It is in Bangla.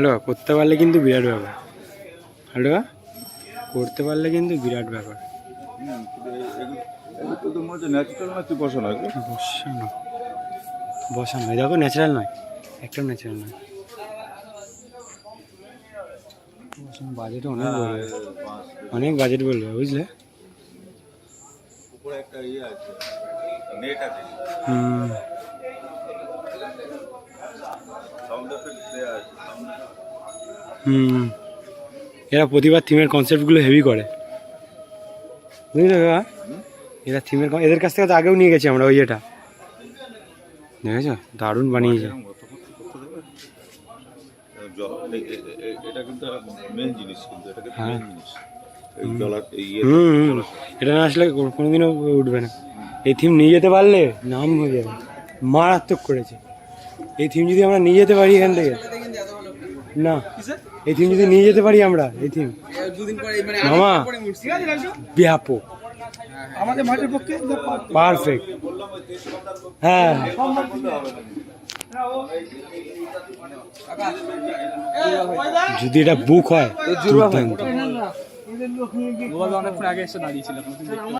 হ্যালো, করতে পারলে কিন্তু বিরাট ব্যাপার। হ্যালো, করতে পারলে কিন্তু বিরাট ব্যাপার। বসানো বসানো দেখো, ন্যাচারাল নয়, একদম ন্যাচারাল নয়। বাজেট অনেক বলবে, অনেক বাজেট বলবে, বুঝলে? হুম, হুম, এরা প্রতিবার থিমের কনসেপ্টগুলো হেভি করে, বুঝলে দাদা? এরা থিমের এদের কাছ থেকে তো আগেও নিয়ে গেছি আমরা, ওই এটা দেখেছো, দারুণ বানিয়েছে। হ্যাঁ, হুম, এটা না আসলে কোনোদিনও উঠবে না। এই থিম নিয়ে যেতে পারলে নাম হয়ে যাবে, মারাত্মক করেছে। এই থিম যদি আমরা নিয়ে যেতে পারি এখান থেকে, না, এই থিম যদি নিয়ে যেতে পারি আমরা, এই থিম মামা ব্যাপক, আমাদের মাঠের পক্ষে পারফেক্ট। হ্যাঁ, যদি এটা বুক হয়, দুর্দান্ত। অনেকক্ষণ আগে এসে দাঁড়িয়েছিল।